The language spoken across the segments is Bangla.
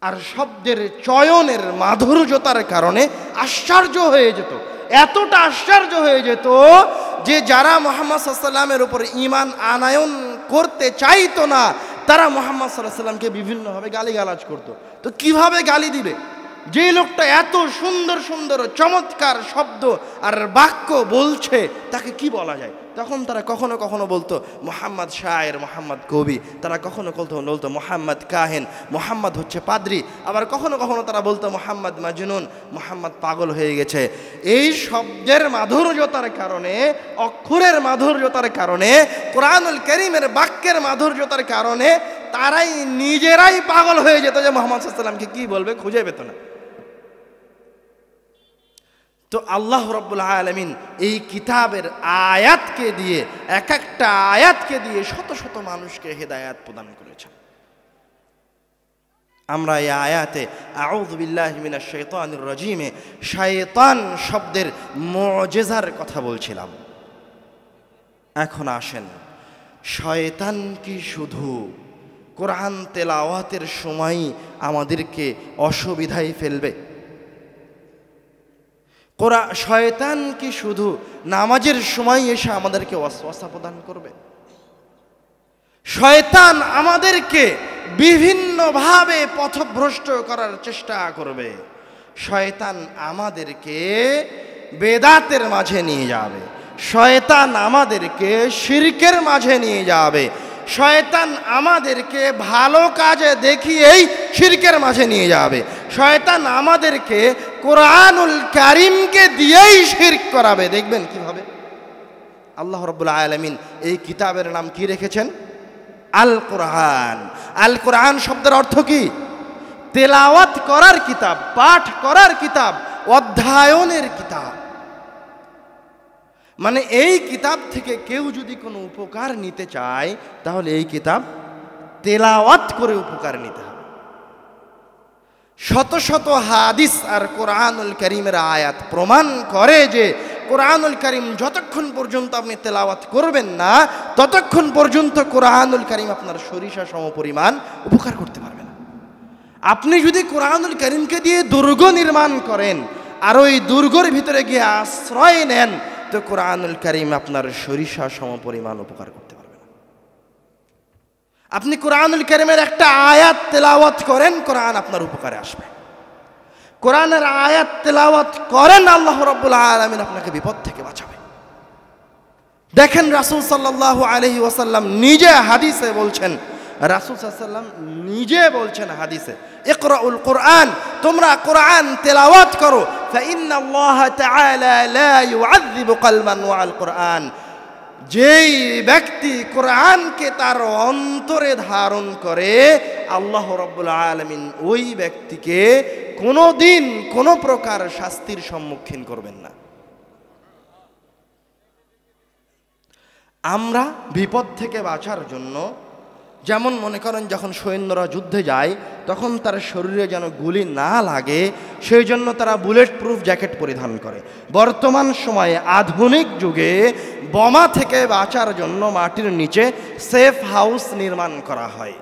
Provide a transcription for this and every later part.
আর শব্দের চয়নের মাধুর্যতার কারণে আশ্চর্য হয়ে যেত, এতটা আশ্চর্য হয়ে যেত যে যারা মুহাম্মদ সাল্লাল্লাহু আলাইহি ওয়াসাল্লামের উপর ঈমান আনয়ন করতে চাইতো না তারা মুহাম্মদ সাল্লাল্লাহু আলাইহি ওয়াসাল্লামকে বিভিন্নভাবে গালিগালাজ করত। তো কিভাবে গালি দিবে? যে লোকটা এত সুন্দর সুন্দর চমৎকার শব্দ আর বাক্য বলছে তাকে কি বলা যায়? তখন তারা কখনো কখনো বলতো মুহাম্মদ শায়ের, মুহাম্মদ কবি, তারা কখনো বলতো মুহাম্মদ কাহেন, মুহাম্মদ হচ্ছে পাদ্রী, আবার কখনো কখনো তারা বলতো মুহাম্মদ মাজনুন, মুহাম্মদ পাগল হয়ে গেছে। এই শব্দের মাধুর্যতার কারণে, অক্ষরের মাধুর্যতার কারণে, কোরআনুল কারীমের বাক্যের মাধুর্যতার কারণে তারাই নিজেরাই পাগল হয়ে যেত যে মুহাম্মদ সাল্লাল্লাহু আলাইহি ওয়াসাল্লামকে কি বলবে খুঁজে পেত না। তো আল্লাহ রাব্বুল আলামিন এই কিতাবের আয়াতকে দিয়ে, এক একটা আয়াতকে দিয়ে শত শত মানুষকে হেদায়েত প্রদান করেছেন। আমরা এই আয়াতে আউযু বিল্লাহি মিনাশ শাইতানির রাজিমে শয়তান শব্দের মুজিজার কথা বলছিলাম। এখন আসেন, শয়তান কি শুধু কোরআন তেলাওয়াতের সময় আমাদেরকে অসুবিধায় ফেলবে? শয়তান কি শুধু নামাজের সময় এসে আমাদেরকে ওয়াসওয়াসা প্রদান করবে? শয়তান আমাদেরকে বিভিন্নভাবে পথভ্রষ্ট করার চেষ্টা করবে। শয়তান আমাদেরকে বেদাতের মাঝে নিয়ে যাবে, শয়তান আমাদেরকে শিরকের মাঝে নিয়ে যাবে, শয়তান আমাদেরকে ভালো কাজে দেখিয়েই শিরকের মাঝে নিয়ে যাবে, শয়তান আমাদেরকে কোরআনুল কারীমকে দিয়েই শিরক করাবে। দেখবেন কিভাবে। আল্লাহ রাব্বুল আলামিন এই কিতাবের নাম কি রেখেছেন? আল কোরআন। আল কোরআন শব্দের অর্থ কি? তেলাওয়াত করার কিতাব, পাঠ করার কিতাব, অধ্যয়নের কিতাব। মানে এই কিতাব থেকে কেউ যদি কোনো উপকার নিতে চায় তাহলে এই কিতাব তেলাওয়াত করে উপকার নিতে হবে। শত শত হাদিস আর কোরআনুল কারীমের আয়াত প্রমাণ করে যে কোরআনুল কারীম যতক্ষণ পর্যন্ত আপনি তেলাওয়াত করবেন না ততক্ষণ পর্যন্ত কোরআনুল কারীম আপনার সরিষা সমপরিমাণ উপকার করতে পারবে না। আপনি যদি কোরআনুল কারীমকে দিয়ে দুর্গ নির্মাণ করেন আর ওই দুর্গের ভিতরে গিয়ে আশ্রয় নেন তো কোরআনুল কারীম আপনার সরিষা সমপরিমাণ উপকার করতে পারবে না। আপনি কোরআনুল কারীমের একটা আয়াত তেলাওয়াত করেন, কোরআন আপনার উপকারে আসবে। কোরআনের আয়াত তেলাওয়াত করেন, আল্লাহ রাব্বুল আলামিন আপনাকে বিপদ থেকে বাঁচাবে। দেখেন রাসূল সাল্লাল্লাহু আলাইহি ওয়াসাল্লাম নিজে হাদিসে বলছেন, রাসূল সাল্লাল্লাহু আলাইহি ওয়াসাল্লাম নিজে বলছেন হাদিসে, ইকরাউল কোরআন, তোমরা কোরআন তেলাওয়াত করো, ফাইন্নাল্লাহ তাআলা লা ইউআযযিবু কলবান ওয়াল কোরআন। যেই ব্যক্তি কোরআনকে তার অন্তরে ধারণ করে আল্লাহ রাব্বুল আলামিন ওই ব্যক্তিকে কোনোদিন কোনো প্রকার শাস্তির সম্মুখীন করবেন না। আমরা বিপদ থেকে বাঁচার জন্য যেমন মনে করেন যখন সৈন্যরা যুদ্ধে যায় তখন তার শরীরে যেন গুলি না লাগে সেই জন্য তারা বুলেট প্রুফ জ্যাকেট পরিধান করে। বর্তমান সময়ে আধুনিক যুগে বোমা থেকে বাঁচার জন্য মাটির নিচে সেফ হাউস নির্মাণ করা হয়।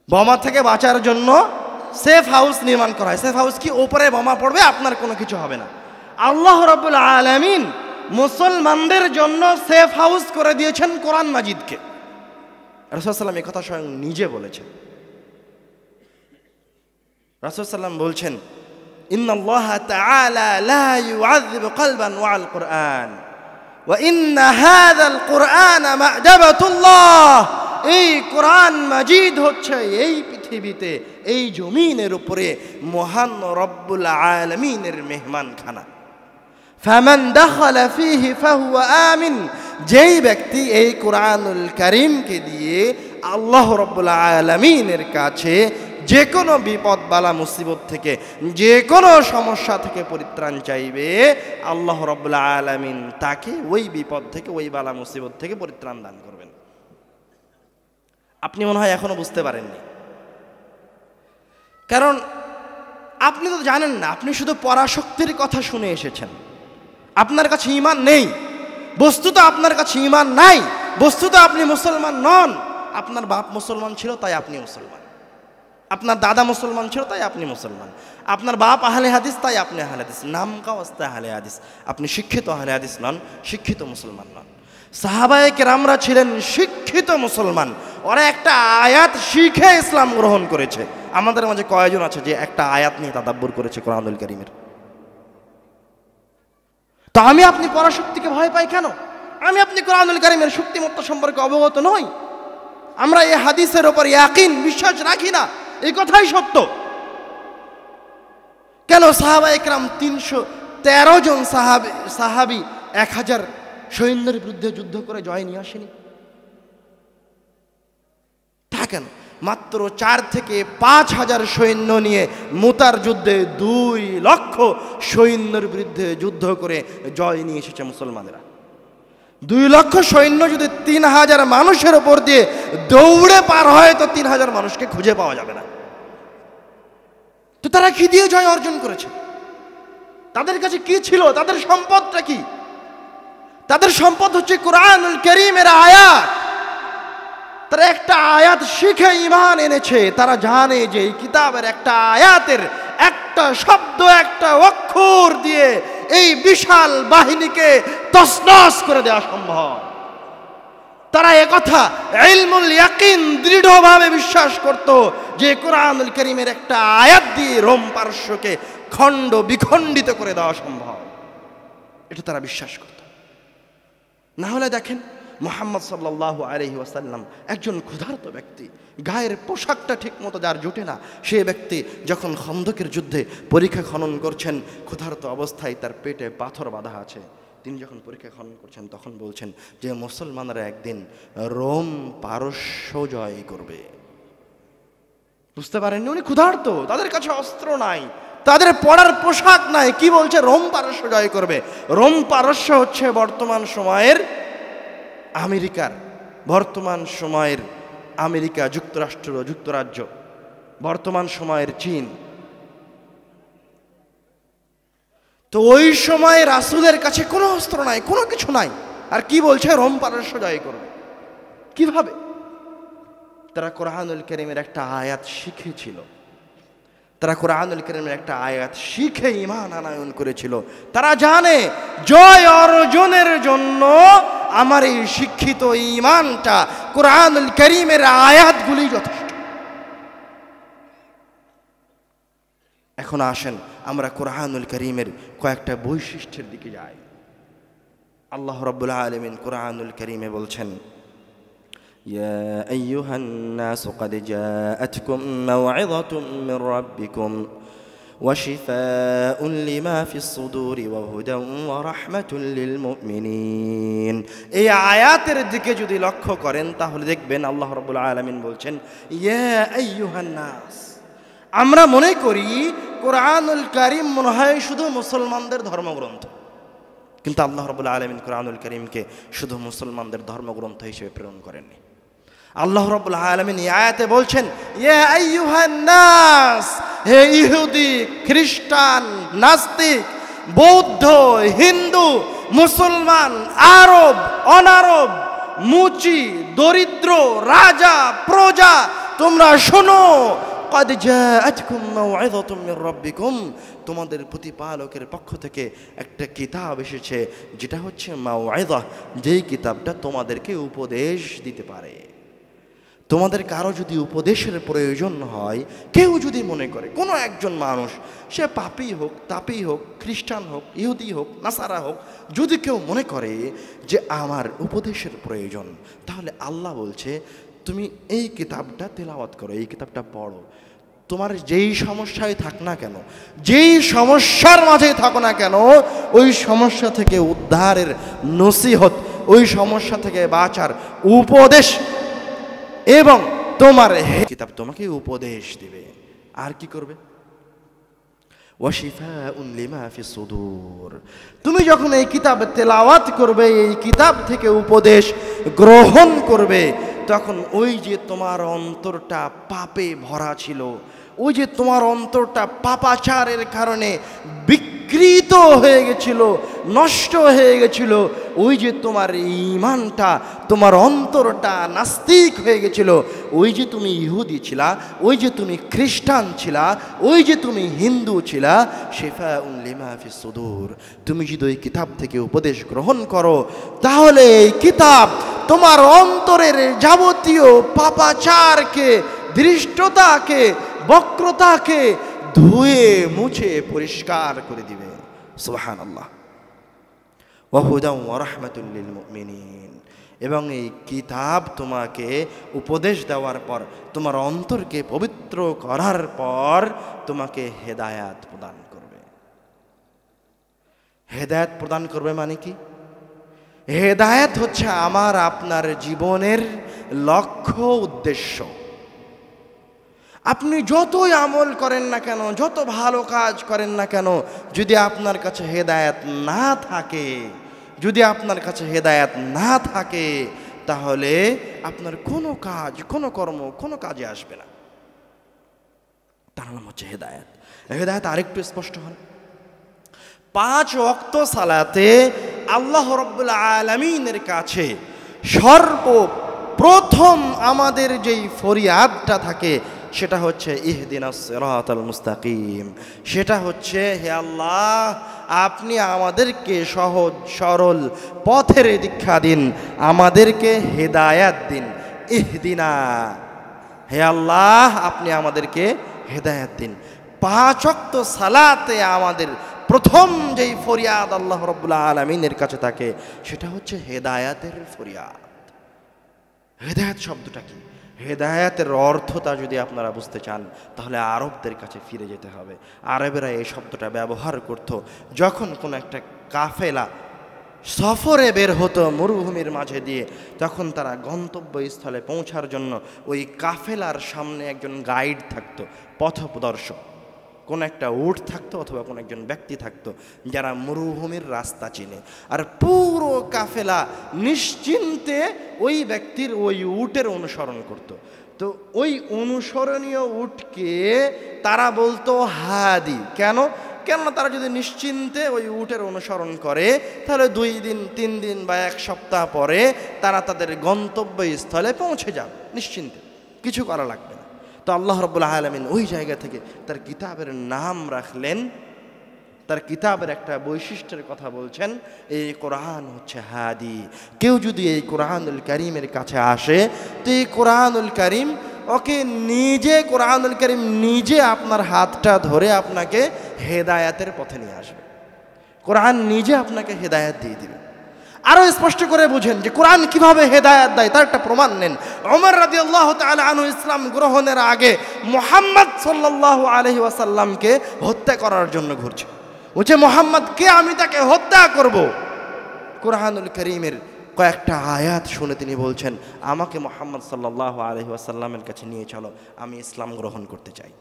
বোমা থেকে বাঁচার জন্য সেফ হাউস নির্মাণ করা হয়। সেফ হাউস কি? ওপরে বোমা পড়বে, আপনার কোনো কিছু হবে না। আল্লাহ রাব্বুল আলামিন মুসলমানদের জন্য সেফ হাউস করে দিয়েছেন কোরআন মাজিদকে। রাসূল সাল্লাল্লাহু আলাইহি ওয়াসাল্লাম এই কথা স্বয়ং নিজে বলেছেন। রাসূল সাল্লাল্লাহু আলাইহি ওয়াসাল্লাম বলছেন, ইন্নাল্লাহা তাআলা লা ইউআযযিবু কলবান ওয়াল কোরআন ওয়া ইন্না হাযাল কোরআনা মা'দাবাতুল্লাহ। এই কোরআন মাজিদ হচ্ছে এই পৃথিবীতে, এই জমিনের উপরে মহান রব্বুল আলামিনের মেহমানখানা। ফামান দাখালা ফীহি ফাহুয়া আমিন। যেই ব্যক্তি এই কোরআনুল কারীমকে দিয়ে আল্লাহ রাব্বুল আলামিনের কাছে যে কোনো বিপদ বালা মুসিবত থেকে, যে কোনো সমস্যা থেকে পরিত্রাণ চাইবে, আল্লাহ রাব্বুল আলামিন তাকে ওই বিপদ থেকে, ওই বালা মুসিবত থেকে পরিত্রাণ দান করবেন। আপনি মনে হয় এখনো বুঝতে পারেননি, কারণ আপনি তো জানেন না, আপনি শুধু পরাশক্তির কথা শুনে এসেছেন। আপনার কাছে ঈমান নেই, বস্তুত আপনার কাছে ঈমান নাই, বস্তুত আপনি মুসলমান নন। আপনার বাপ মুসলমান ছিল তাই আপনি মুসলমান, আপনার দাদা মুসলমান ছিল তাই আপনি মুসলমান, আপনার বাপ আহলে হাদিস তাই আপনি আহলে হাদিস, নাম কাওয়াস্তে আহলে হাদিস। আপনি শিক্ষিত আহলে হাদিস নন, শিক্ষিত মুসলমান নন। সাহাবায়ে কেরামরা ছিলেন শিক্ষিত মুসলমান, ওরা একটা আয়াত শিখে ইসলাম গ্রহণ করেছে। আমাদের মাঝে কয়জন আছে যে একটা আয়াত নিয়ে তাদাব্বুর করেছে কোরআনুল কারীমের? তো আমি আপনি পরাশক্তিকে ভয় পাই কেন? আমি আপনি কোরআনুল কারীমের শক্তিমত্তা সম্পর্কে অবগত নই, আমরা এই হাদিসের ওপর ইয়াকিন বিশ্বাস রাখি না, এই কথাই সত্য। কেন সাহাবায়ে কেরাম 313 জন সাহাবী 1000 সৈন্যের বিরুদ্ধে যুদ্ধ করে জয় নিয়ে আসেনি? তা কেন মাত্র 4 থেকে 5,000 সৈন্য নিয়ে মুতার যুদ্ধে 2 লক্ষ সৈন্যের বিরুদ্ধে যুদ্ধ করে জয় নিয়ে এসেছে মুসলমানেরা। 2 লক্ষ সৈন্য যদি 3,000 মানুষের ওপর দিয়ে দৌড়ে পার হয় তো 3,000 মানুষকে খুঁজে পাওয়া যাবে না। তো তারা কি দিয়ে জয় অর্জন করেছে? তাদের কাছে কি ছিল? তাদের সম্পদটা কি? তাদের সম্পদ হচ্ছে কোরআনুল কারীমের আয়াত। তারা একটা আয়াত শিখে ঈমান এনেছে। তারা জানে যে এই কিতাবের একটা আয়াতের একটা শব্দ, একটা অক্ষর দিয়ে এই বিশাল বাহিনীকে তছনছ করে দেওয়া সম্ভব। তারা একথা ইলমুল ইয়াকিন দৃঢ়ভাবে বিশ্বাস করত যে কোরআনুল কারীমের একটা আয়াত দিয়ে রোম পারস্যকে খণ্ড বিখণ্ডিত করে দেওয়া সম্ভব, এটা তারা বিশ্বাস করত। না হলে দেখেন মুহাম্মদ সাল্লাল্লাহু আলাইহি ওয়াসাল্লাম একজন ক্ষুধার্ত ব্যক্তি, গায়ের পোশাকটা ঠিক মতো যার জুটে না, সেই ব্যক্তি যখন খন্দকের যুদ্ধে পরীক্ষা খনন করছেন, ক্ষুধার্ত অবস্থায় তার পেটে পাথর বাঁধা আছে, তিনি যখন পরীক্ষা খনন করছেন তখন বলছেন যে মুসলমানরা একদিন রোম পারস্য জয় করবে। বুঝতে পারেননি? উনি ক্ষুধার্ত, তাদের কাছে অস্ত্র নাই, তাদের পড়ার পোশাক নাই, কি বলছে রোম পারস্য জয় করবে। রোম পারস্য হচ্ছে বর্তমান সময়ের আমেরিকার, বর্তমান সময়ের আমেরিকা যুক্তরাজ্য, বর্তমান সময়ের চীন। তো ওই সময় রাসূলের কাছে কোনো অস্ত্র নাই, কোনো কিছু নাই, আর কি বলছে রোম পারস্য জয় করবে। কিভাবে? তারা কোরআনুল কারীমের একটা আয়াত শিখেছিল, তারা কোরআনুল কারীমের একটা আয়াত শিখে ঈমান আনয়ন করেছিল। তারা জানে জয় অর্জনের জন্য আমার এই শিক্ষিত ঈমানটা, কোরআনুল কারীমের আয়াতগুলি যথেষ্ট। এখন আসেন আমরা কোরআনুল কারীমের কয়েকটা বৈশিষ্ট্যের দিকে যাই। আল্লাহ রাব্বুল আলামিন কোরআনুল কারীমে বলছেন, ইয়া আইয়ুহান নাস ক্বাদ জাআতকুম মাও'ইযাতুম মির রাব্বিকুম ওয়া শিফাউন লিমা ফিস সুদুরি ওয়া হুদান ওয়া রাহমাতুল লিল মুমিনিন। এই আয়াতের দিকে যদি লক্ষ্য করেন তাহলে দেখবেন আল্লাহ রাব্বুল আলামিন বলছেন ইয়া আইয়ুহান নাস। আমরা মনে করি কোরআনুল কারীম মনে হয় শুধু মুসলমানদের ধর্মগ্রন্থ, কিন্তু আল্লাহ রাব্বুল আলামিন কোরআনুল কারীমকে শুধু মুসলমানদের ধর্মগ্রন্থ হিসেবে প্রেরণ করেননি। আল্লাহ রাব্বুল আলামিন এই আয়াতে বলছেন ইয়া আইয়ুহান নাস, হে ইহুদি, খ্রিস্টান, নাস্তিক, বৌদ্ধ, হিন্দু, মুসলমান, আরব, অনারব, মুচি, দরিদ্র, রাজা, প্রজা, তোমরা শোনো, ক্বাদ জাআতকুম মাও'ইযাতুম মির রাব্বিকুম, তোমাদের প্রতিপালকের পক্ষ থেকে একটা কিতাব এসেছে যেটা হচ্ছে মাও'ইযা, যেই কিতাবটা তোমাদেরকে উপদেশ দিতে পারে। তোমাদের কারো যদি উপদেশের প্রয়োজন হয়, কেউ যদি মনে করে, কোনো একজন মানুষ, সে পাপী হোক, তাপী হোক, খ্রিস্টান হোক, ইহুদি হোক, নাসারা হোক, যদি কেউ মনে করে যে আমার উপদেশের প্রয়োজন, তাহলে আল্লাহ বলছে তুমি এই কিতাবটা তেলাওয়াত করো, এই কিতাবটা পড়ো। তোমার যেই সমস্যায় থাক না কেন, যেই সমস্যার মাঝে থাকো না কেন, ওই সমস্যা থেকে উদ্ধারের নসিহত, ওই সমস্যা থেকে বাঁচার উপদেশ এবং তোমার কিতাব তোমাকে উপদেশ দিবে। আর কি করবে? ওয়াশিফাউন লিমা ফিস সুদূর। তুমি যখন এই কিতাব তেলাওয়াত করবে, এই কিতাব থেকে উপদেশ গ্রহণ করবে, তখন ওই যে তোমার অন্তরটা পাপে ভরা ছিল, ওই যে তোমার অন্তরটা পাপাচারের কারণে বিকৃত বিকৃত হয়ে গেছিল, নষ্ট হয়ে গেছিল, ওই যে তোমার ঈমানটা, তোমার অন্তরটা নাস্তিক হয়ে গেছিল, ওই যে তুমি ইহুদি ছিলা, ওই যে তুমি খ্রিস্টান ছিলা, ওই যে তুমি হিন্দু ছিলা, শিফাউন লিমা ফিস সুদূর, তুমি যদি ওই কিতাব থেকে উপদেশ গ্রহণ করো তাহলে এই কিতাব তোমার অন্তরের যাবতীয় পাপাচারকে, ধৃষ্টতাকে, বক্রতাকে ধুয়ে মুছে পরিষ্কার করে দিবে। সুবহানাল্লাহ। ওয়া হুদাও ওয়া রাহমাতুল লিল মুমিনিন। এবং এই কিতাব তোমাকে উপদেশ দেওয়ার পর, তোমার অন্তরকে পবিত্র করার পর তোমাকে হেদায়াত প্রদান করবে। হেদায়াত প্রদান করবে মানে কি? হেদায়াত হচ্ছে আমার আপনার জীবনের লক্ষ্য, উদ্দেশ্য। আপনি যতই আমল করেন না কেন, যত ভালো কাজ করেন না কেন, যদি আপনার কাছে হেদায়েত না থাকে, যদি আপনার কাছে হেদায়েত না থাকে, তাহলে আপনার কোনো কাজ, কোনো কর্ম, কোনো কাজে আসবে না। তার নাম হচ্ছে হেদায়েত। হেদায়েত আরেকটু স্পষ্ট হন। 5 ওয়াক্ত সালাতে আল্লাহ রাব্বুল আলামিনের কাছে সর্বপ্রথম আমাদের যেই ফরিয়াদটা থাকে সেটা হচ্ছে ইহদিনাস সিরাতাল মুস্তাকিম। সেটা হচ্ছে, হে আল্লাহ, আপনি আমাদেরকে সহজ সরল পথের দীক্ষা দিন, আমাদেরকে হেদায়াত দিন। ইহদিনা, হে আল্লাহ, আপনি আমাদেরকে হেদায়াত দিন। 5 ওয়াক্ত সালাতে আমাদের প্রথম যেই ফরিয়াদ আল্লাহ রাব্বুল আলামিনের কাছে থাকে সেটা হচ্ছে হেদায়াতের ফরিয়াদ। হেদায়াত শব্দটা কি? হেদায়াতের অর্থটা যদি আপনারা বুঝতে চান তাহলে আরবদের কাছে ফিরে যেতে হবে। আরবেরা এই শব্দটা ব্যবহার করত যখন কোনো একটা কাফেলা সফরে বের হতো মরুভূমির মাঝে দিয়ে, তখন তারা গন্তব্যস্থলে পৌঁছার জন্য ওই কাফেলার সামনে একজন গাইড থাকতো, পথপ্রদর্শক। কোন একটা উট থাকতো অথবা কোন একজন ব্যক্তি থাকতো যারা মরুভূমির রাস্তা চিনে, আর পুরো কাফেলা নিশ্চিন্তে ওই ব্যক্তির, ওই উটের অনুসরণ করত। তো ওই অনুসরণীয় উটকে তারা বলতো হাদি। কেন? কেননা তারা যদি নিশ্চিন্তে ওই উটের অনুসরণ করে তাহলে 2 দিন, 3 দিন বা 1 সপ্তাহ পরে তারা তাদের গন্তব্যস্থলে পৌঁছে যাবে নিশ্চিন্তে, কিছু করা লাগবে না। তো আল্লাহ রাব্বুল আলামিন ওই জায়গা থেকে তার কিতাবের নাম রাখলেন, তার কিতাবের একটা বৈশিষ্ট্যের কথা বলছেন, এই কোরআন হচ্ছে হাদি। কেউ যদি এই কোরআনুল কারীমের কাছে আসে তো এই কোরআনুল কারীম ওকে নিজে, কোরআনুল কারীম নিজে আপনার হাতটা ধরে আপনাকে হেদায়াতের পথে নিয়ে আসবে। কোরআন নিজে আপনাকে হেদায়াত দিয়ে দিবে। আরো স্পষ্ট করে বুঝেন যে কোরআন কিভাবে হেদায়াত দেয় তার একটা প্রমাণ নেন। ওমর রাদিয়াল্লাহু তাআলা আনহু ইসলাম গ্রহণের আগে মুহাম্মদ সাল্লাল্লাহু আলাইহি ওয়াসাল্লামকে হত্যা করার জন্য ঘুরছে। বলছে, মুহাম্মদ কে, আমি তাকে হত্যা করব। কোরআনুল কারীমের কয়েকটা আয়াত শুনে তিনি বলছেন, আমাকে মুহাম্মদ সাল্লাল্লাহু আলাইহি ওয়াসাল্লামের কাছে নিয়ে চলো, আমি ইসলাম গ্রহণ করতে চাই।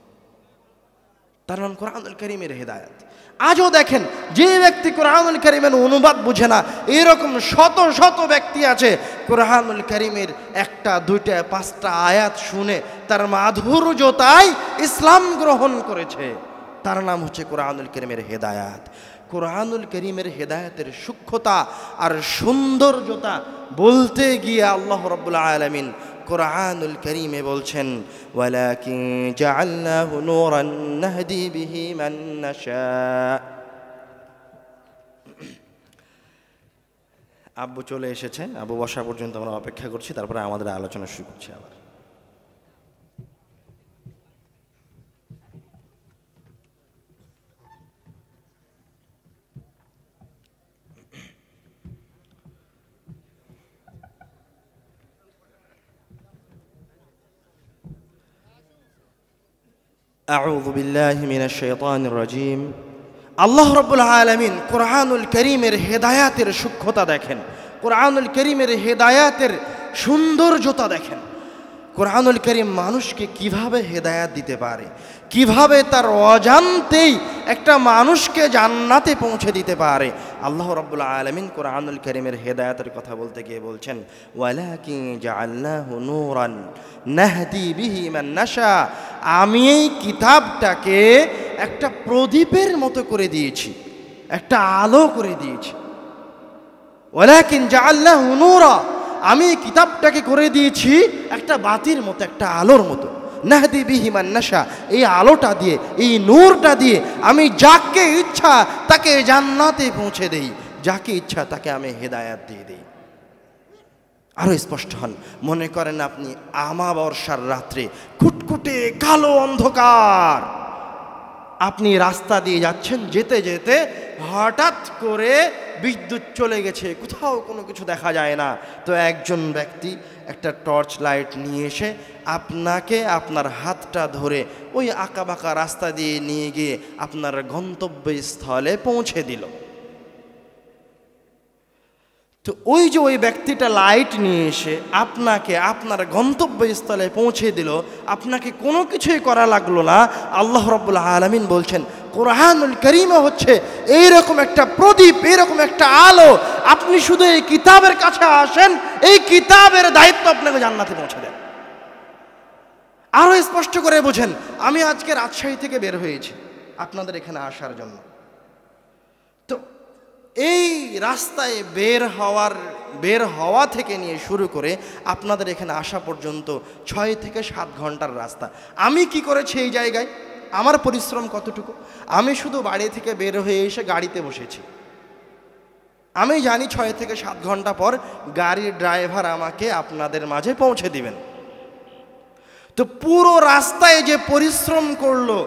তার নাম কোরআনুল কারীমের হেদায়াত। আজও দেখেন, যে ব্যক্তি কোরআনুল কারীমের অনুবাদ বুঝে না, এরকম শত শত ব্যক্তি আছে কোরআনুল কারীমের 1টা 2টা 5টা আয়াত শুনে তার মাধুর্যতায় ইসলাম গ্রহণ করেছে। তার নাম হচ্ছে কোরআনুল কারীমের হেদায়াত। কোরআনুল কারীমের হেদায়াতের সূক্ষ্মতা আর সৌন্দর্যতা বলতে গিয়ে আল্লাহ রাব্বুল আলামিন কোরআনুল কারীমে বলছেন, ওয়ালাকিন জাআলনাহু নূরান নাহদি বিহি মান নাশা। আব্বু চলে এসেছে, আব্বু বসা পর্যন্ত আমরা অপেক্ষা করছি, তারপরে আমাদের আলোচনা শুরু করছি আবার। আউযু বিল্লাহি মিনাশ শাইতানির রাজীম। আল্লাহ রাব্বুল আলামিন কোরআনুল কারীমের হেদায়াতের সূক্ষ্মতা দেখেন, কোরআনুল কারীমের হেদায়াতের সৌন্দর্যতা দেখেন। কোরআনুল কারীম মানুষকে কিভাবে হেদায়াত দিতে পারে, কিভাবে তার অজান্তেই একটা মানুষকে জান্নাতে পৌঁছে দিতে পারে। আল্লাহ রাব্বুল আলামিন কোরআনুল কারীমের হেদায়াতের কথা বলতে গিয়ে বলছেন, ওয়ালাকিন জাআলনাহু নূরান নাহদি বিহি মান নাশা। আমি এই কিতাবটাকে একটা প্রদীপের মতো করে দিয়েছি। একটা আলো করে দিয়েছি। ওয়ালাকিন জাআলনাহু নূরা, আমি কিতাবটাকে করে দিয়েছি একটা বাতির মতো, একটা আলোর মতো। নাহদি বিহি মান নাশা, এই আলোটা দিয়ে, এই নূরটা দিয়ে আমি যাকে ইচ্ছা তাকে জান্নাতে পৌঁছে দেই, যাকে ইচ্ছা তাকে আমি হেদায়াত দিয়ে দেই। আরো স্পষ্ট হন, মনে করেন আপনি আমাবর্ষার রাত্রে কুটকুটে কালো অন্ধকার, আপনি রাস্তা দিয়ে যাচ্ছেন, যেতে যেতে হঠাৎ করে বিদ্যুৎ চলে গেছে, কোথাও কোনো কিছু দেখা যায় না। তো একজন ব্যক্তি একটা টর্চ লাইট নিয়ে এসে আপনাকে আপনার হাতটা ধরে ওই আঁকাবাঁকা রাস্তা দিয়ে নিয়ে গিয়ে আপনার গন্তব্যস্থলে পৌঁছে দিল। তো ওই যে ওই ব্যক্তিটা লাইট নিয়ে এসে আপনাকে আপনার গন্তব্যস্থলে পৌঁছে দিল, আপনাকে কোনো কিছুই করা লাগলো না। আল্লাহ রাব্বুল আলামিন বলছেন কোরআনুল কারীমে হচ্ছে এইরকম একটা প্রদীপ, এইরকম একটা আলো। আপনি শুধু এই কিতাবের কাছে আসেন, এই কিতাবের দায়িত্ব আপনাকে জান্নাতে পৌঁছে দেয়। আরো স্পষ্ট করে বোঝেন, আমি আজকে রাজশাহী থেকে বের হয়েছি আপনাদের এখানে আসার জন্য। তো এই রাস্তায় বের হওয়া থেকে নিয়ে শুরু করে আপনাদের এখানে আসা পর্যন্ত 6 থেকে 7 ঘন্টার রাস্তা। আমি কি করেছি এই জায়গায়, আমার পরিশ্রম কতটুকু? আমি শুধু বাড়ি থেকে বের হয়ে এসে গাড়িতে বসেছি। আমি জানি 6 থেকে 7 ঘন্টা পর গাড়ির ড্রাইভার আমাকে আপনাদের মাঝে পৌঁছে দিবেন। তো পুরো রাস্তায় যে পরিশ্রম করলো,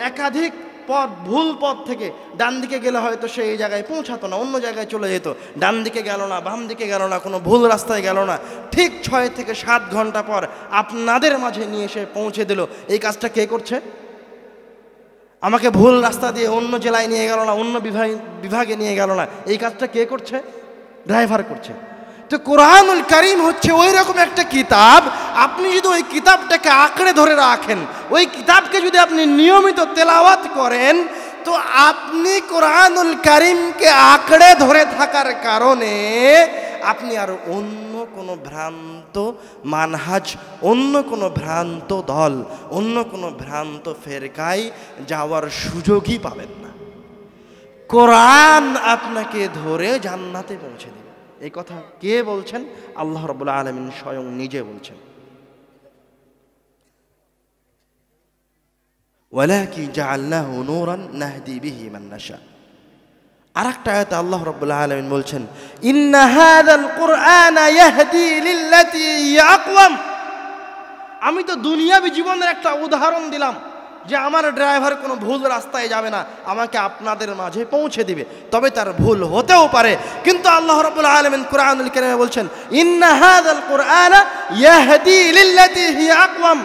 একাধিক পথ, ভুল পথ থেকে ডান দিকে গেলে হয়তো সে এই জায়গায় পৌঁছাতো না, অন্য জায়গায় চলে যেত। ডান দিকে গেল না, বাম দিকে গেল না, কোনো ভুল রাস্তায় গেল না। ঠিক 6 থেকে 7 ঘন্টা পর আপনাদের মাঝে নিয়ে এসে পৌঁছে দিল। এই কাজটা কে করছে? আমাকে ভুল রাস্তা দিয়ে অন্য জেলায় নিয়ে গেল না, অন্য বিভাগে নিয়ে গেল না। এই কাজটা কে করছে? ড্রাইভার করছে। তো কোরআনুল কারীম হচ্ছে ওই রকম একটা কিতাব, আপনি যদি ওই কিতাবটাকে আঁকড়ে ধরে রাখেন, ওই কিতাবকে যদি আপনি নিয়মিত তেলাওয়াত করেন, তো আপনি কোরআনুল কারীমকে আঁকড়ে ধরে থাকার কারণে আপনি আর অন্য কোনো ভ্রান্ত মানহাজ, অন্য কোনো ভ্রান্ত দল, অন্য কোনো ভ্রান্ত ফেরকায় যাওয়ার সুযোগই পাবেন না। কোরআন আপনাকে ধরে জান্নাতে পৌঁছে দেবে। এই কথা কে বলছেন? আল্লাহ রাব্বুল আলামিন স্বয়ং নিজে বলছেন। ওয়ালাকিন জাআলনাহু নূরান নাহদি বিহি মান নাশা। আরেকটা আয়াতে আল্লাহ রাব্বুল আলামিন বলছেন ইন্না হাযাল কুরআনা ইয়াহদি লিল্লাতী হিয়া আকওয়াম। আমি তো দুনিয়াবী জীবনের একটা উদাহরণ দিলাম যে আমার ড্রাইভার কোনো ভুল রাস্তায় যাবে না, আমাকে আপনাদের মাঝে পৌঁছে দিবে। তবে তার ভুল হতেও পারে, কিন্তু আল্লাহ রাব্বুল আলামিন কোরআনুল কারীমে বলছেন ইন্না হাযাল কুরআনা ইয়াহদি লিল্লাতী হিয়া আকওয়াম।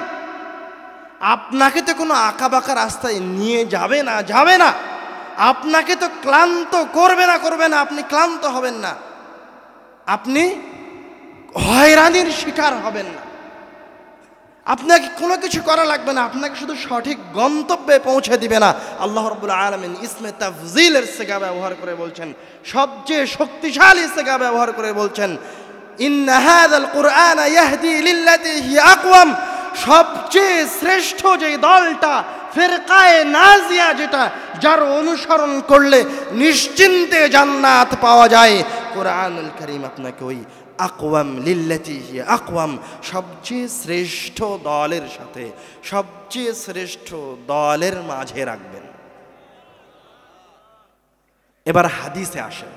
আপনাকে তো কোনো আঁকাবাঁকা রাস্তায় নিয়ে যাবে না, আপনাকে তো ক্লান্ত করবে না, আপনি ক্লান্ত হবেন না, আপনি হয়রানির শিকার হবেন না, আপনাকে কোনো কিছু করা লাগবে না, আপনাকে শুধু সঠিক গন্তব্যে পৌঁছে দিবে না। আল্লাহ রাব্বুল আলামিন ইসমে তাফজিলের সিগা ব্যবহার করে বলছেন, সবচেয়ে শক্তিশালী সিগা ব্যবহার করে বলছেন ইন্না হাযাল কুরআনা ইয়াহদি লিল্লাতী হিয়া আকওয়াম। সবচেয়ে শ্রেষ্ঠ যে দলটা, ফিরকায়ে নাজিয়া, যেটা যার অনুসরণ করলে নিশ্চিন্তে জান্নাত পাওয়া যায়, কোরআনুল কারীম আপনাকে ওই আকওয়াম লিল্লাতী হিয়া আকওয়াম, সবচেয়ে শ্রেষ্ঠ দলের সাথে, সবচেয়ে শ্রেষ্ঠ দলের মাঝে রাখবেন। এবার হাদিসে আসেন।